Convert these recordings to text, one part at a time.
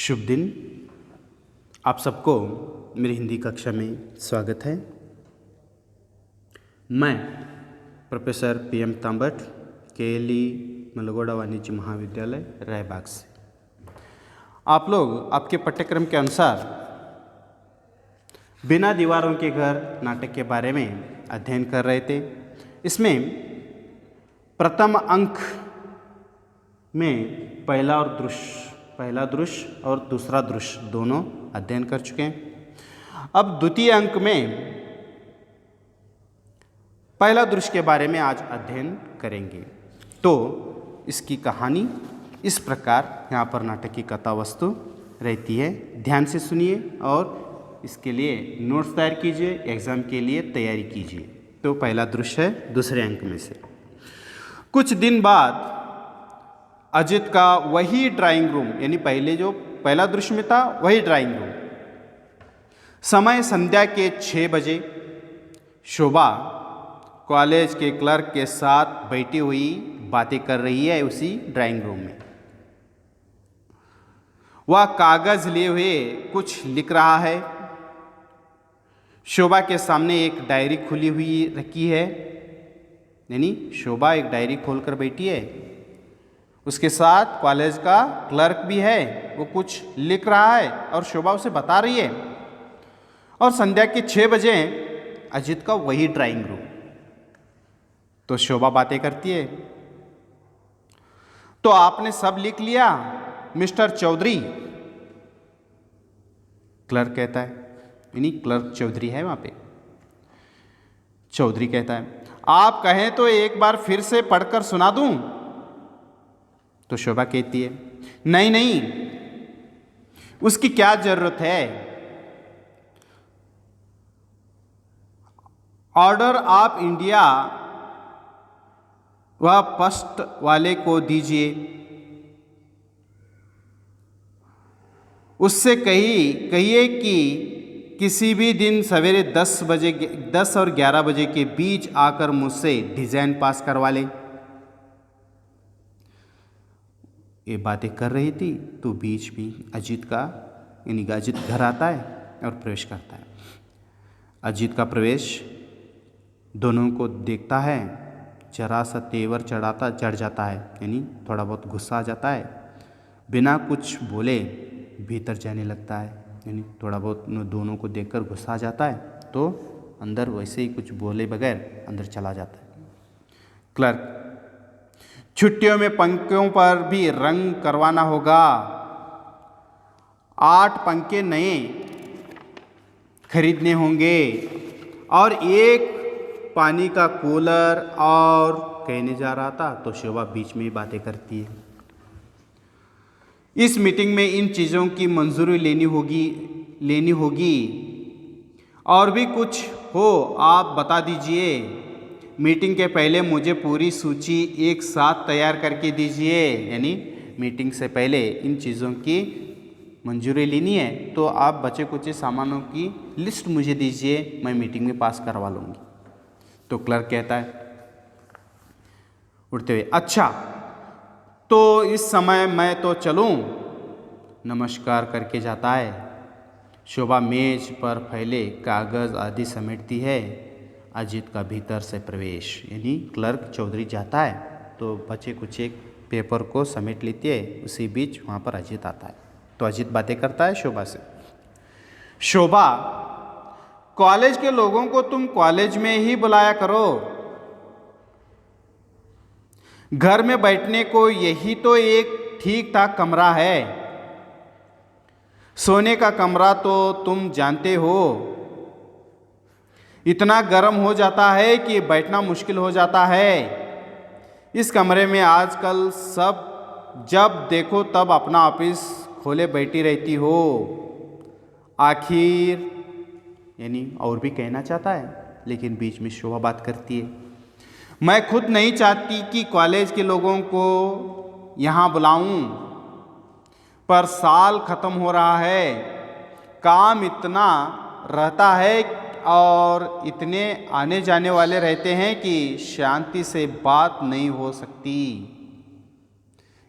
शुभ दिन। आप सबको मेरी हिंदी कक्षा में स्वागत है। मैं प्रोफेसर PM तांबट, KLE मलगोड़ा वाणिज्य महाविद्यालय रायबाग से। आप लोग आपके पाठ्यक्रम के अनुसार बिना दीवारों के घर नाटक के बारे में अध्ययन कर रहे थे। इसमें प्रथम अंक में पहला दृश्य और दूसरा दृश्य दोनों अध्ययन कर चुके हैं। अब द्वितीय अंक में पहला दृश्य के बारे में आज अध्ययन करेंगे। तो इसकी कहानी इस प्रकार यहाँ पर नाटक की कथा वस्तु रहती है। ध्यान से सुनिए और इसके लिए नोट्स तैयार कीजिए, एग्ज़ाम के लिए तैयारी कीजिए। तो पहला दृश्य है दूसरे अंक में से। कुछ दिन बाद अजित का वही ड्राइंग रूम, यानी पहले जो पहला दृश्य में था वही ड्राइंग रूम, समय संध्या के 6 बजे। शोभा कॉलेज के क्लर्क के साथ बैठी हुई बातें कर रही है उसी ड्राइंग रूम में। वह कागज लिए हुए कुछ लिख रहा है। शोभा के सामने एक डायरी खुली हुई रखी है, यानी शोभा एक डायरी खोलकर बैठी है। उसके साथ कॉलेज का क्लर्क भी है, वो कुछ लिख रहा है और शोभा उसे बता रही है। और संध्या के 6 बजे अजित का वही ड्राइंग रूम। तो शोभा बातें करती है, तो आपने सब लिख लिया मिस्टर चौधरी? क्लर्क कहता है, यानी क्लर्क चौधरी है वहां पे। चौधरी कहता है, आप कहें तो एक बार फिर से पढ़कर सुना दूं? तो शोभा कहती है, नहीं, उसकी क्या जरूरत है। ऑर्डर ऑफ इंडिया वह फर्स्ट वाले को दीजिए। उससे कहिए कि किसी भी दिन सवेरे 10 और 11 बजे के बीच आकर मुझसे डिज़ाइन पास करवा ले। ये बातें कर रही थी तो बीच में अजित घर आता है और प्रवेश करता है। अजित का प्रवेश दोनों को देखता है, जरा सा तेवर चढ़ जाता है, यानी थोड़ा बहुत गुस्सा आ जाता है। बिना कुछ बोले भीतर जाने लगता है, यानी थोड़ा बहुत दोनों को देखकर गुस्सा आ जाता है तो अंदर वैसे ही कुछ बोले बगैर अंदर चला जाता है। क्लर्क, छुट्टियों में पंखों पर भी रंग करवाना होगा। 8 पंखे नए खरीदने होंगे और एक पानी का कूलर। और कहने जा रहा था तो शोभा बीच में ही बातें करती है। इस मीटिंग में इन चीज़ों की मंजूरी लेनी होगी और भी कुछ हो आप बता दीजिए। मीटिंग के पहले मुझे पूरी सूची एक साथ तैयार करके दीजिए, यानी मीटिंग से पहले इन चीज़ों की मंजूरी लेनी है तो आप बचे कुछ सामानों की लिस्ट मुझे दीजिए, मैं मीटिंग में पास करवा लूँगी। तो क्लर्क कहता है उठते हुए, अच्छा तो इस समय मैं तो चलूँ? नमस्कार करके जाता है। शोभा मेज पर फैले कागज़ आदि समेटती है। अजित का भीतर से प्रवेश, यानी क्लर्क चौधरी जाता है तो बचे कुछ एक पेपर को समेट लेती है। उसी बीच वहाँ पर अजित आता है तो अजित बातें करता है शोभा से। शोभा, कॉलेज के लोगों को तुम कॉलेज में ही बुलाया करो, घर में बैठने को यही तो एक ठीक ठाक कमरा है। सोने का कमरा तो तुम जानते हो, इतना गर्म हो जाता है कि बैठना मुश्किल हो जाता है। इस कमरे में आजकल सब जब देखो तब अपना ऑफिस खोले बैठी रहती हो। आखिर, यानी और भी कहना चाहता है लेकिन बीच में शोभा बात करती है, मैं खुद नहीं चाहती कि कॉलेज के लोगों को यहाँ बुलाऊं, पर साल ख़त्म हो रहा है, काम इतना रहता है और इतने आने जाने वाले रहते हैं कि शांति से बात नहीं हो सकती।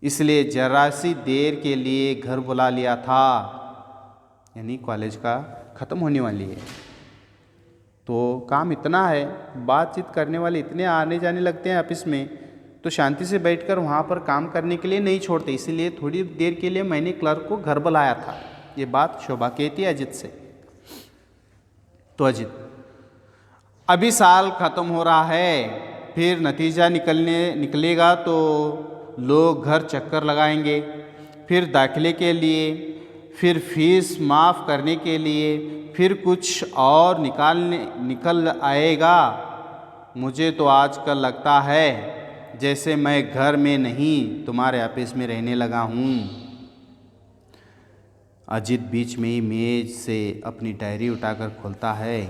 इसलिए जरा सी देर के लिए घर बुला लिया था। यानी कॉलेज का ख़त्म होने वाली है, तो काम इतना है, बातचीत करने वाले इतने आने जाने लगते हैं ऑफिस में, तो शांति से बैठकर वहाँ पर काम करने के लिए नहीं छोड़ते। इसलिए थोड़ी देर के लिए मैंने क्लर्क को घर बुलाया था। ये बात शोभा कहती है अजित से। तो अजित, अभी साल ख़त्म हो रहा है, फिर नतीजा निकलेगा तो लोग घर चक्कर लगाएंगे, फिर दाखिले के लिए, फिर फीस माफ़ करने के लिए, फिर कुछ और निकल आएगा। मुझे तो आजकल लगता है जैसे मैं घर में नहीं तुम्हारे ऑफिस में रहने लगा हूँ। अजित बीच में ही मेज से अपनी डायरी उठाकर खोलता है।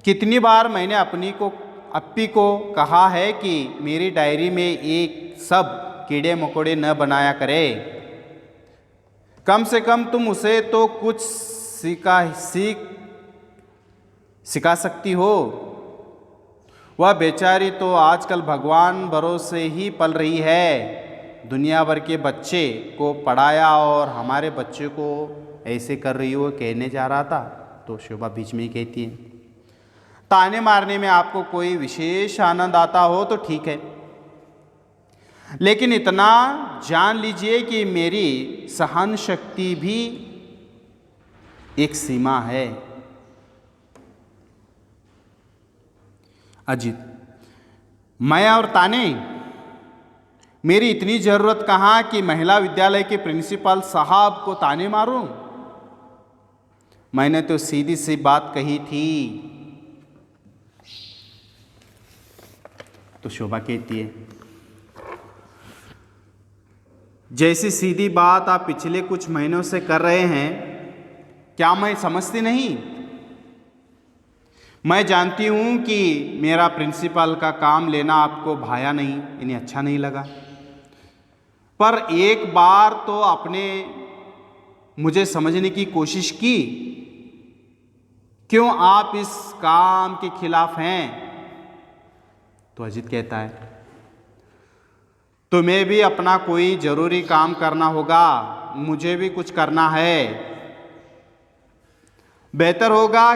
कितनी बार मैंने अप्पी को कहा है कि मेरी डायरी में एक सब कीड़े मकोड़े न बनाया करे। कम से कम तुम उसे तो कुछ सिखा सकती हो। वह बेचारी तो आजकल भगवान भरोसे ही पल रही है। दुनिया भर के बच्चे को पढ़ाया और हमारे बच्चे को ऐसे कर रही हो कहने जा रहा था। तो शोभा बीच में ही कहती है, ताने मारने में आपको कोई विशेष आनंद आता हो तो ठीक है, लेकिन इतना जान लीजिए कि मेरी सहन शक्ति भी एक सीमा है। अजित, मैं और ताने, मेरी इतनी जरूरत कहाँ कि महिला विद्यालय के प्रिंसिपल साहब को ताने मारूं? मैंने तो सीधी सी बात कही थी। तो शोभा कहती है, जैसी सीधी बात आप पिछले कुछ महीनों से कर रहे हैं, क्या मैं समझती नहीं? मैं जानती हूं कि मेरा प्रिंसिपल का काम लेना आपको भाया नहीं, इन्हें अच्छा नहीं लगा, पर एक बार तो आपने मुझे समझने की कोशिश की। क्यों आप इस काम के खिलाफ हैं? तो अजित कहता है, तुम्हें भी अपना कोई जरूरी काम करना होगा, मुझे भी कुछ करना है। बेहतर होगा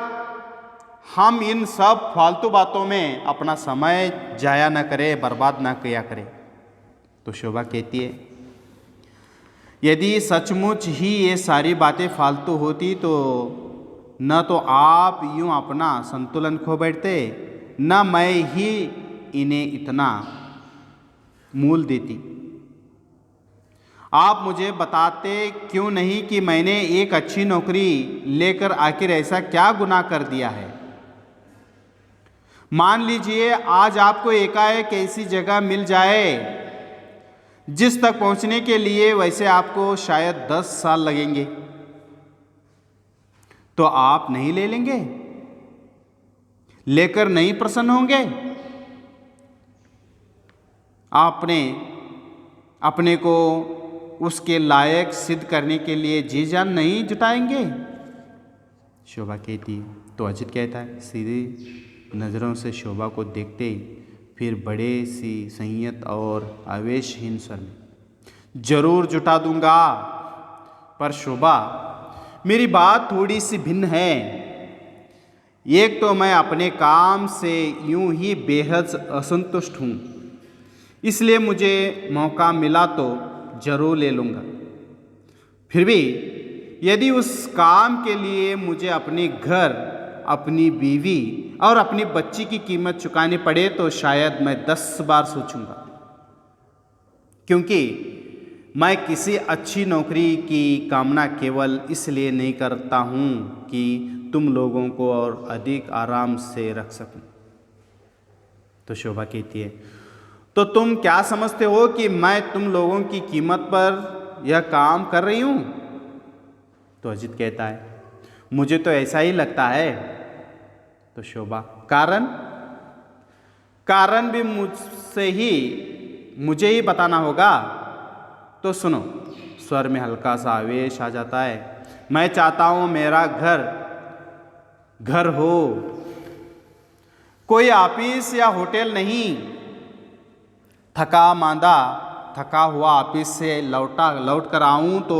हम इन सब फालतू बातों में अपना समय जाया न करें, बर्बाद न किया करें। तो शोभा कहती है, यदि सचमुच ही ये सारी बातें फालतू होती तो न तो आप यूं अपना संतुलन खो बैठते, न मैं ही इन्हें इतना मूल देती। आप मुझे बताते क्यों नहीं कि मैंने एक अच्छी नौकरी लेकर आखिर ऐसा क्या गुनाह कर दिया है? मान लीजिए आज आपको एकाएक ऐसी जगह मिल जाए जिस तक पहुंचने के लिए वैसे आपको शायद 10 साल लगेंगे, तो आप नहीं ले लेंगे? लेकर नहीं प्रसन्न होंगे? आपने अपने को उसके लायक सिद्ध करने के लिए जी जान नहीं जुटाएंगे? शोभा कहती है। तो अजित कहता है, सीधी नज़रों से शोभा को देखते ही फिर बड़े सी संयत और आवेशहीन स्वर में, जरूर जुटा दूंगा, पर शोभा मेरी बात थोड़ी सी भिन्न है। एक तो मैं अपने काम से यूं ही बेहद असंतुष्ट हूँ, इसलिए मुझे मौका मिला तो जरूर ले लूँगा। फिर भी यदि उस काम के लिए मुझे अपने घर, अपनी बीवी और अपनी बच्ची की कीमत चुकानी पड़े तो शायद मैं 10 बार सोचूंगा, क्योंकि मैं किसी अच्छी नौकरी की कामना केवल इसलिए नहीं करता हूँ कि तुम लोगों को और अधिक आराम से रख सकूं। तो शोभा कहती है, तो तुम क्या समझते हो कि मैं तुम लोगों की कीमत पर यह काम कर रही हूँ? तो अजित कहता है, मुझे तो ऐसा ही लगता है। तो शोभा, कारण भी मुझे ही बताना होगा। तो सुनो, स्वर में हल्का सा आवेश आ जाता है। मैं चाहता हूँ मेरा घर हो, कोई ऑफिस या होटल नहीं। थका मांदा थका हुआ ऑफिस से लौट कर आऊँ तो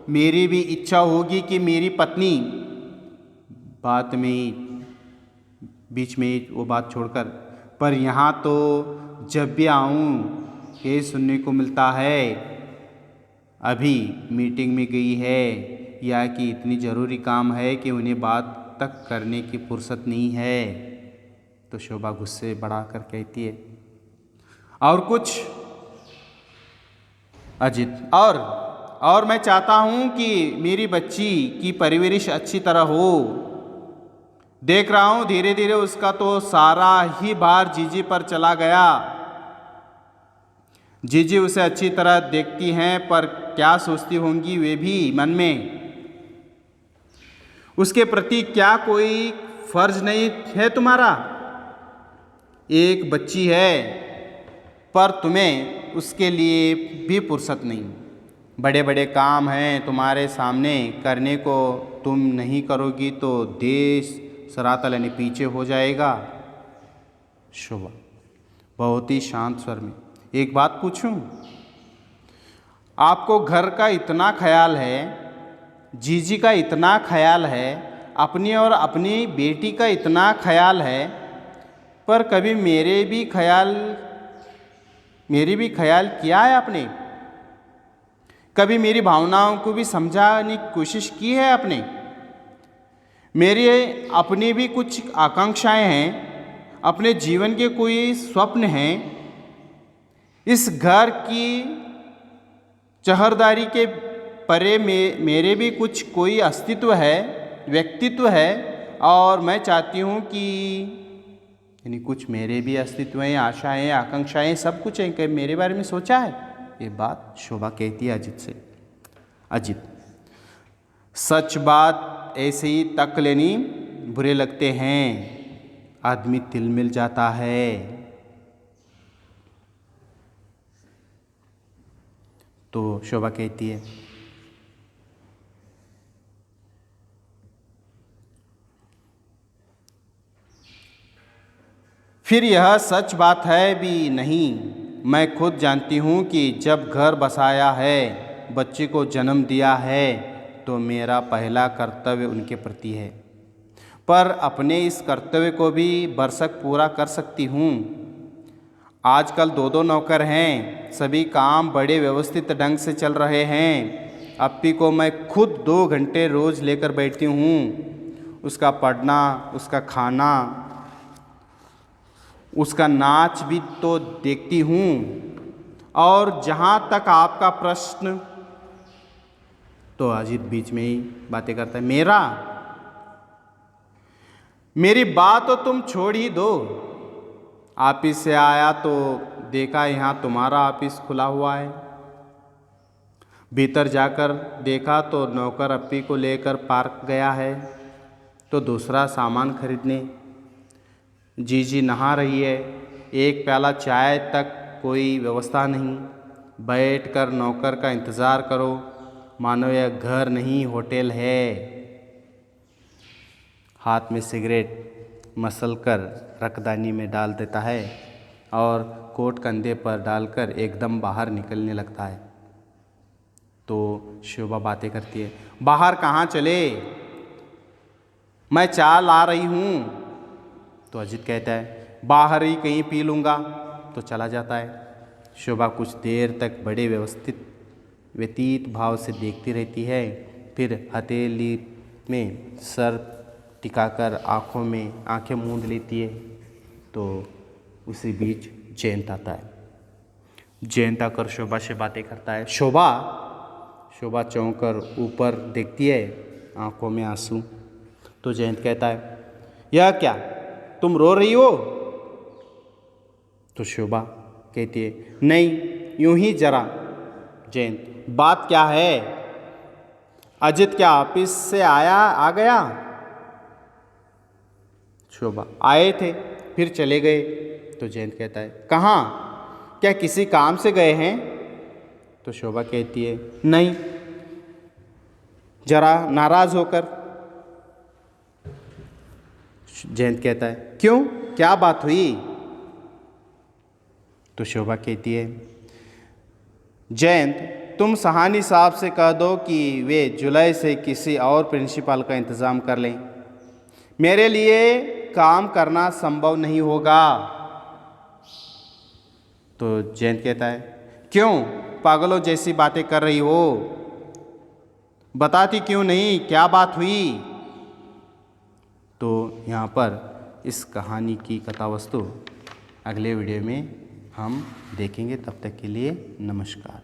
मेरी भी इच्छा होगी कि मेरी पत्नी बात में बीच में ही वो बात छोड़कर, पर यहाँ तो जब भी आऊँ ये सुनने को मिलता है अभी मीटिंग में गई है या कि इतनी ज़रूरी काम है कि उन्हें बात तक करने की फुर्सत नहीं है। तो शोभा गुस्से बढ़ाकर कहती है, और कुछ? अजित, और मैं चाहता हूँ कि मेरी बच्ची की परवरिश अच्छी तरह हो। देख रहा हूँ धीरे धीरे उसका तो सारा ही भार जीजी पर चला गया। जीजी उसे अच्छी तरह देखती हैं, पर क्या सोचती होंगी वे भी मन में। उसके प्रति क्या कोई फर्ज नहीं है तुम्हारा? एक बच्ची है, पर तुम्हें उसके लिए भी फुर्सत नहीं। बड़े बड़े काम हैं तुम्हारे सामने, करने को तुम नहीं करोगी तो देश सरातल यानी पीछे हो जाएगा। शोभा बहुत ही शांत स्वर में, एक बात पूछूं? आपको घर का इतना ख्याल है, जीजी का इतना ख्याल है, अपनी और अपनी बेटी का इतना ख्याल है, पर कभी मेरे भी ख्याल किया है आपने? कभी मेरी भावनाओं को भी समझाने की कोशिश की है आपने? मेरी अपनी भी कुछ आकांक्षाएं हैं, अपने जीवन के कोई स्वप्न हैं। इस घर की चहरदारी के परे मेरे भी कुछ कोई अस्तित्व है, व्यक्तित्व है, और मैं चाहती हूँ कि यानी कुछ मेरे भी अस्तित्व हैं, आशाएं, आकांक्षाएं, सब कुछ है। कि मेरे बारे में सोचा है? ये बात शोभा कहती है अजित से। अजित, सच बात ऐसे ही तक लेनी बुरे लगते हैं, आदमी तिलमिल जाता है। तो शोभा कहती है, फिर यह सच बात है भी नहीं। मैं खुद जानती हूँ कि जब घर बसाया है, बच्चे को जन्म दिया है, तो मेरा पहला कर्तव्य उनके प्रति है, पर अपने इस कर्तव्य को भी बरसक पूरा कर सकती हूँ। आजकल 2-2 नौकर हैं, सभी काम बड़े व्यवस्थित ढंग से चल रहे हैं। अप्पी को मैं खुद 2 घंटे रोज़ लेकर बैठती हूँ, उसका पढ़ना, उसका खाना, उसका नाच भी तो देखती हूँ। और जहाँ तक आपका प्रश्न, तो अजीत बीच में ही बातें करता है, मेरी बात तो तुम छोड़ ही दो। ऑफिस से आया तो देखा यहाँ तुम्हारा ऑफिस खुला हुआ है। भीतर जाकर देखा तो नौकर अप्पी को लेकर पार्क गया है, तो दूसरा सामान खरीदने। जीजी नहा रही है, एक प्याला चाय तक कोई व्यवस्था नहीं। बैठकर नौकर का इंतज़ार करो, मानो यह घर नहीं होटल है। हाथ में सिगरेट मसल कर रखदानी में डाल देता है और कोट कंधे पर डालकर एकदम बाहर निकलने लगता है। तो शोभा बातें करती है, बाहर कहाँ चले, मैं चाय ला रही हूँ। तो अजित कहता है, बाहर ही कहीं पी लूँगा, तो चला जाता है। शोभा कुछ देर तक बड़े व्यतीत भाव से देखती रहती है, फिर हथेली में सर टिकाकर आंखें मूंद लेती है। तो उसी बीच जयंत आता है। जयंत आकर शोभा से बातें करता है। शोभा चौंक कर ऊपर देखती है, आंखों में आंसू। तो जयंत कहता है, यह क्या, तुम रो रही हो? तो शोभा कहती है, नहीं, यूं ही जरा। जयंत, बात क्या है? अजित क्या ऑफिस से आ गया? शोभा, आए थे, फिर चले गए। तो जयंत कहता है, कहाँ, क्या किसी काम से गए हैं? तो शोभा कहती है, नहीं, जरा नाराज होकर। जयंत कहता है, क्यों, क्या बात हुई? तो शोभा कहती है, जयंत तुम सहानी साहब से कह दो कि वे जुलाई से किसी और प्रिंसिपल का इंतज़ाम कर लें, मेरे लिए काम करना संभव नहीं होगा। तो जयंत कहता है, क्यों पागलों जैसी बातें कर रही हो, बताती क्यों नहीं, क्या बात हुई। तो यहाँ पर इस कहानी की कथा वस्तु अगले वीडियो में हम देखेंगे। तब तक के लिए नमस्कार।